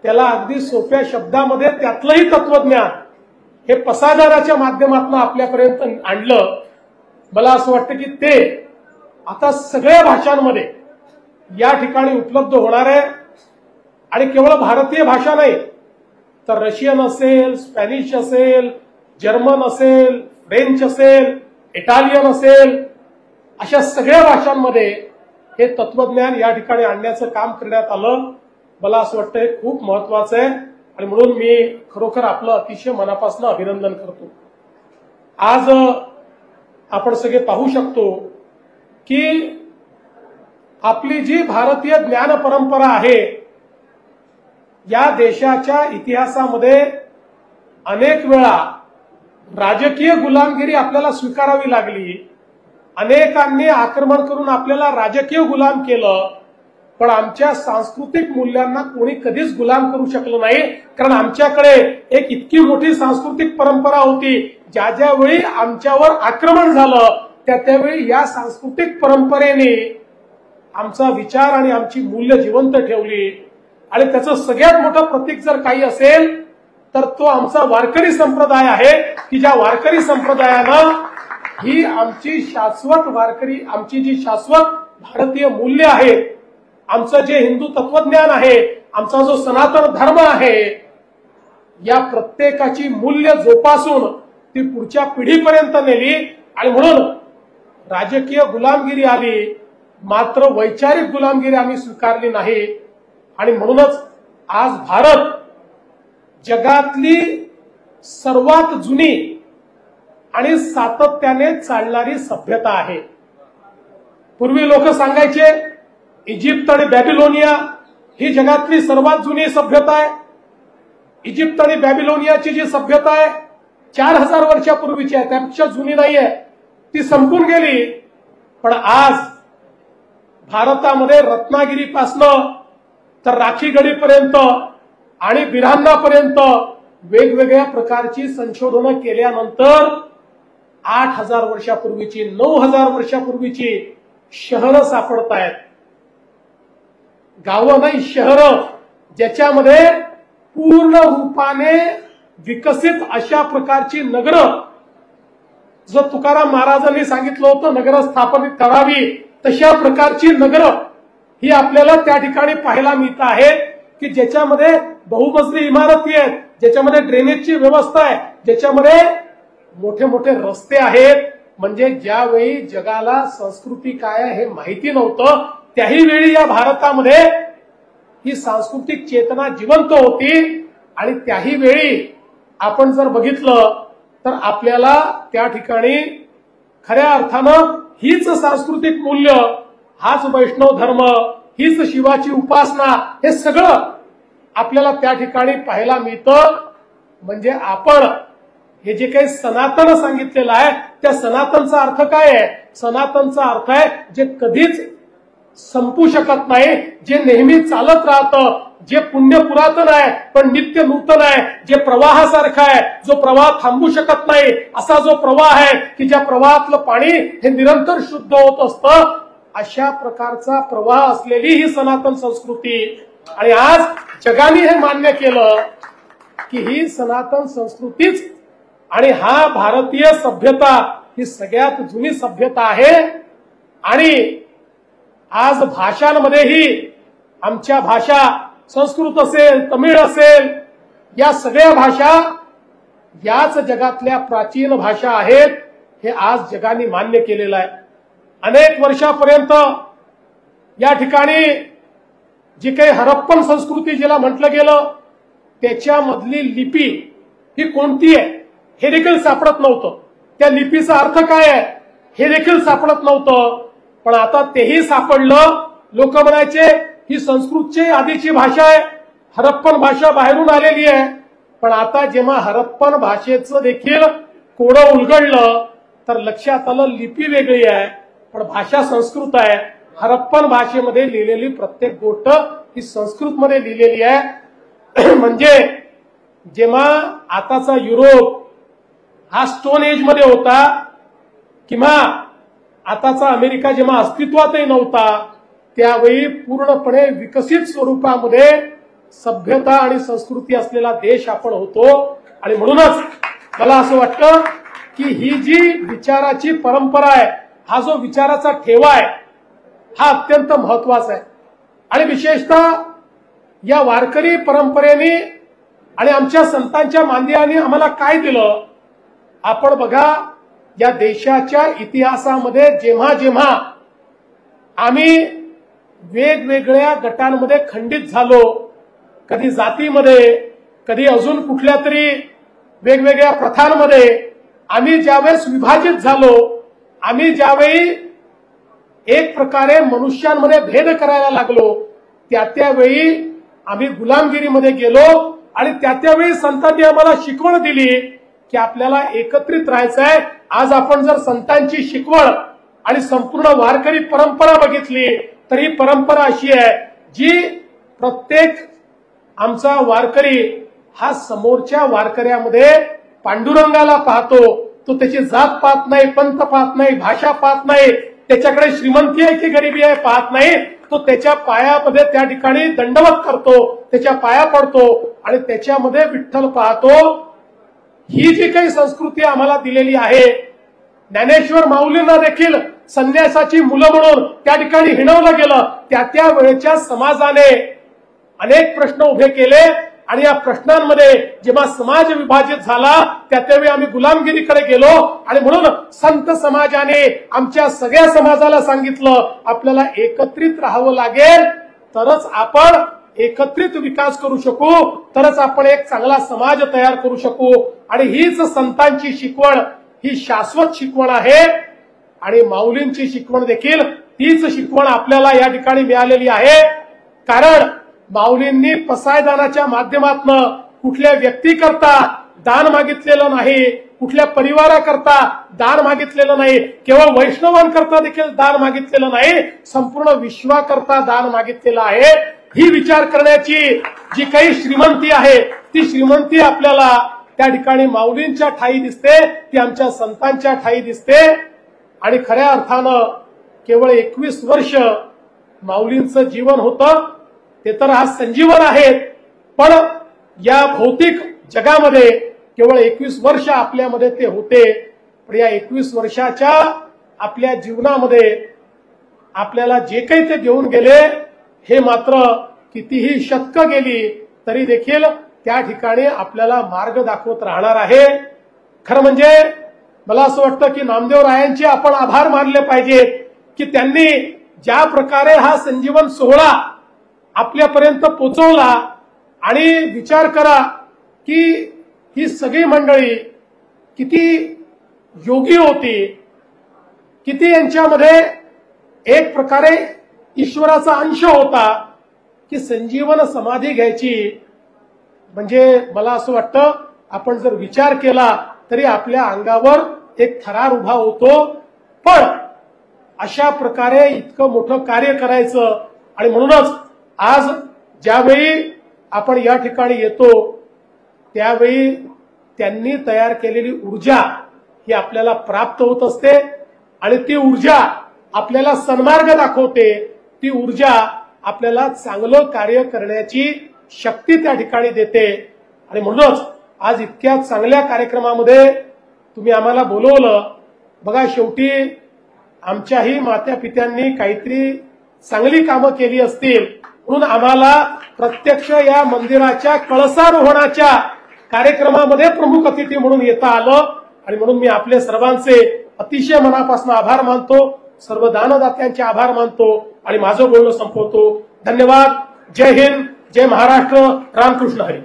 त्याला अगदी सोप्या शब्दामध्ये त्यातलंही तत्वज्ञान हे पसायदानाच्या माध्यमातून आपल्यापर्यंत आणलं. मला असं वाटतं की ते आता सगळ्या भाषांमध्ये या ठिकाणी उपलब्ध होणार आहे. आणि केवळ भारतीय भाषा नाही तर रशियन असेल, स्पॅनिश असेल, जर्मन असेल, फ्रेंच असेल, इटालियन असेल, अशा सगळ्या भाषांमध्ये हे तत्वज्ञान या ठिकाणी आणण्याचं काम करण्यात आलं. मला असं वाटतं हे खूप महत्वाचं आहे आणि म्हणून मी खरोखर आपलं अतिशय मनापासून अभिनंदन करतो. आज आपण सगळे पाहू शकतो की आपली जी भारतीय ज्ञान परंपरा आहे या देशाच्या इतिहासामध्ये अनेक वेळा राजकीय गुलामगिरी आपल्याला स्वीकारावी लागली. अनेकांनी आक्रमण करून आपल्याला राजकीय गुलाम केलं, पण आमच्या सांस्कृतिक मूल्यांना कोणी कधीच गुलाम करू शकलं नाही. कारण आमच्याकडे एक इतकी मोठी सांस्कृतिक परंपरा होती. ज्या ज्यावेळी आमच्यावर आक्रमण झालं त्यावेळी या सांस्कृतिक परंपरेने आमचा विचार आणि आमची मूल्य जिवंत ठेवली. आणि त्याचं सगळ्यात मोठं प्रतीक जर काही असेल तर तो आमचा वारकरी संप्रदाय आहे की ज्या वारकरी संप्रदायानं ही आमची शाश्वत वारकरी, आमची जी शाश्वत भारतीय मूल्य आहेत, आमचं जे हिंदू तत्वज्ञान आहे, आमचा जो सनातन धर्म आहे, या प्रत्येकाची मूल्य जोपासून ती पुढच्या पिढीपर्यंत नेली. आणि म्हणून राजकीय गुलामगिरी आली मात्र वैचारिक गुलामगिरी आम्ही स्वीकारली नाही. आणि म्हणूनच आज भारत जगातली सर्वात जुनी आणि सातत्याने चालणारी सभ्यता आहे. पूर्वी लोक सांगायचे इजिप्त आणि बॅबिलोनिया ही जगातली सर्वात जुनी सभ्यता आहे. इजिप्त आणि बॅबिलोनियाची जी सभ्यता आहे 4000 वर्षापूर्वीची आहे, त्यापेक्षा जुनी नाहीये, ती संपून गेली. पण आज भारतामध्ये रत्नागिरीपासनं तर राखीगडीपर्यंत आणि बिरांदापर्यंत वेगवेगळ्या प्रकारची संशोधनं केल्यानंतर 8000 वर्षापूर्वीची, 9000 वर्षापूर्वीची शहरं सापडत आहेत. गावं नाही, शहरं, ज्याच्यामध्ये पूर्ण रूपाने विकसित अशा प्रकारची नगरं, जर तुकाराम महाराजांनी सांगितलं होतं नगरं स्थापनित करावी, तशा प्रकारची नगरं ही आपल्याला त्या ठिकाणी पाहायला मिळत आहेत की ज्याच्यामध्ये बहुमजली इमारती आहेत, ज्याच्यामध्ये ड्रेनेजची व्यवस्था आहे, ज्याच्यामध्ये मोठे मोठे रस्ते आहेत. म्हणजे ज्यावेळी जगाला संस्कृती काय आहे हे माहिती नव्हतं त्याही वेळी या भारतामध्ये ही सांस्कृतिक चेतना जिवंत होती. आणि त्याही वेळी आपण जर बघितलं तर आपल्याला त्या ठिकाणी खऱ्या अर्थानं हीच सांस्कृतिक मूल्य, हाच वैष्णव धर्म, हीच शिवाची उपासना, हे सगळं आपल्याला त्या ठिकाणी पाहायला मिळतं. म्हणजे आपण हे जे काही सनातन सांगितलेलं आहे त्या सनातनचा अर्थ काय आहे? सनातनचा अर्थ आहे जे कधीच संपू शकत नाही, जे नेहमी चालत राहतं, जे पुण्य पुरातन आहे पण नित्य नूतन आहे, जे प्रवाहासारखं आहे, जो प्रवाह थांबू शकत नाही, असा जो प्रवाह आहे की ज्या प्रवाहातलं पाणी हे निरंतर शुद्ध होत असतं, अशा प्रकारचा प्रवाह असलेली ही सनातन संस्कृती. आणि आज जगाने हे मान्य केलं की ही सनातन संस्कृतीच आणि हा भारतीय सभ्यता ही सगळ्यात जुनी सभ्यता आहे. आणि आज भाषांमध्येही आमच्या भाषा, संस्कृत असेल, तमिळ असेल, या सगळ्या भाषा याच जगातल्या प्राचीन भाषा आहेत, हे आज जगाने मान्य केलेलं आहे. अनेक वर्षापर्यंत या ठिकाणी जी काही हरप्पन संस्कृती जिला म्हटलं गेलं त्याच्यामधली लिपी ही कोणती आहे हे देखील सापडत नव्हतं. त्या लिपीचा अर्थ काय आहे हे देखील सापडत नव्हतं. पण आता तेही सापडलं. लोक म्हणायचे ही संस्कृतची आधीची भाषा आहे, हरप्पन भाषा बाहेरून आलेली आहे. पण आता जेव्हा हरप्पन भाषेचं देखील कोडं उलगडलं तर लक्षात आलं लिपी वेगळी आहे पण भाषा संस्कृत आहे. हरप्पन भाषेमध्ये लिहिलेली प्रत्येक गोष्ट ही संस्कृतमध्ये लिहिलेली आहे. म्हणजे जेव्हा आताचा युरोप हा स्टोन एज मध्ये होता किंवा आताचा अमेरिका जेव्हा अस्तित्वातही नव्हता त्यावेळी पूर्णपणे विकसित स्वरूपामध्ये सभ्यता आणि संस्कृती असलेला देश आपण होतो आणि म्हणूनच मला असं वाटतं की ही जी विचाराची परंपरा आहे, हा जो विचाराचा ठेवा आहे, हा अत्यंत महत्वाचा आहे। आणि विशेषतः या वारकरी परंपरेने आणि आमच्या संतांच्या मांदियांनी आम्हाला काय दिलं, आपण बघा या देशाच्या इतिहासामध्ये जेव्हा जेव्हा आम्ही वेगवेगळ्या गटांमध्ये खंडित झालो, कधी जातीमध्ये, कधी अजून कुठल्या तरी वेगवेगळ्या प्रथांमध्ये आम्ही ज्यावेळेस विभाजित झालो, आम्ही ज्यावेळी एक प्रकारे मनुष्यांमध्ये भेद करायला लागलो, त्यावेळी आम्ही गुलामगिरीमध्ये गेलो आणि त्यावेळी संतांनी आम्हाला शिकवण दिली की आपल्याला एकत्रित राहायचं आहे। आज आपण जर संतांची शिकवण आणि संपूर्ण वारकरी परंपरा बघितली तर ही परंपरा अशी आहे जी प्रत्येक आमचा वारकरी हा समोरच्या वारकऱ्यामध्ये पांडुरंगाला पाहतो। तो त्याची जात पाहत नाही, पंथ पाहत नाही, भाषा पाहत नाही, त्याच्याकडे श्रीमंती आहे की गरिबी आहे पाहत नाही, तो त्याच्या पायामध्ये त्या ठिकाणी दंडवत करतो, त्याच्या पाया पडतो आणि त्याच्यामध्ये विठ्ठल पाहतो। ही जी काही संस्कृती आम्हाला दिलेली आहे, ज्ञानेश्वर माऊलींना देखील संन्यासाची मुलं म्हणून त्या ठिकाणी हिणवलं गेलं, त्या वेळेच्या समाजाने अनेक प्रश्न उभे केले आणि या प्रश्नांमध्ये जेव्हा समाज विभाजित झाला त्यावेळी आम्ही गुलामगिरीकडे गेलो आणि म्हणून संत समाजाने आमच्या सगळ्या समाजाला सांगितलं आपल्याला एकत्रित राहावं लागेल, तरच आपण एकत्रित विकास करू शकू, तरच आपण एक चांगला समाज तयार करू शकू। आणि हीच संतांची शिकवण, ही शाश्वत शिकवण आहे आणि माऊलींची शिकवण देखील तीच शिकवण आपल्याला या ठिकाणी मिळालेली आहे। कारण माऊलींनी पसायदानाच्या माध्यमातून कुठल्या व्यक्तीकरता दान मागितलेलं नाही, कुठल्या परिवाराकरता दान मागितलेलं नाही, केवळ वैष्णवांकरता देखील दान मागितलेलं नाही, संपूर्ण विश्वाकरता दान मागितलेलं आहे। ही विचार करण्याची जी काही श्रीमंती आहे ती श्रीमंती आपल्याला त्या ठिकाणी माऊलींच्या ठायी दिसते, ती आमच्या संतांच्या ठायी दिसते। आणि खऱ्या अर्थानं केवळ 21 वर्ष माऊलींचं जीवन होतं, ते तर आज संजीवन आहेत, पण या भौतिक जगामध्ये केवळ 21 वर्ष आपल्यामध्ये ते होते। पण या 21 वर्षाच्या आपल्या जीवनामध्ये आपल्याला जे काही ते देऊन गेले, हे मात्र कितीही शतक गेली तरी देखील त्या ठिकाणी आपल्याला मार्ग दाखवत राहणार आहे। खरं म्हणजे मला असं वाटतं की नामदेव रायांचे आपण आभार मानले पाहिजेत की त्यांनी ज्या प्रकारे हा संजीवन सोहळा आपल्यापर्यंत पोहोचवला। आणि विचार करा की ही सगळी मंडळी किती योगी होती, किती यांच्यामध्ये एक प्रकारे ईश्वराचा अंश होता की संजीवन समाधी घ्यायची, म्हणजे मला असं वाटतं आपण जर विचार केला तरी आपल्या अंगावर एक थरार उभा होतो। पण अशा प्रकारे इतकं मोठं कार्य करायचं आणि म्हणूनच आज ज्यावेळी आपण या ठिकाणी येतो त्यावेळी त्यांनी तयार केलेली ऊर्जा ही आपल्याला प्राप्त होत असते आणि ती ऊर्जा आपल्याला सन्मार्ग दाखवते, ती ऊर्जा आपल्याला चांगलं कार्य करण्याची शक्ती त्या ठिकाणी देते। आणि म्हणूनच आज इतक्या चांगल्या कार्यक्रमामध्ये तुम्ही आम्हाला बोलवलं। बघा, शेवटी आमच्याही मात्या पित्यांनी काहीतरी चांगली कामं केली असतील म्हणून आम्हाला प्रत्यक्ष या मंदिराच्या कळसारोहणाच्या कार्यक्रमामध्ये प्रमुख अतिथी म्हणून येता आलं आणि म्हणून मी आपले सर्वांचे अतिशय मनापासून आभार मानतो, सर्व दानदात्यांचे आभार मानतो आणि माझं बोलणं संपवतो। धन्यवाद। जय हिंद, जय महाराष्ट्र, रामकृष्ण हरी।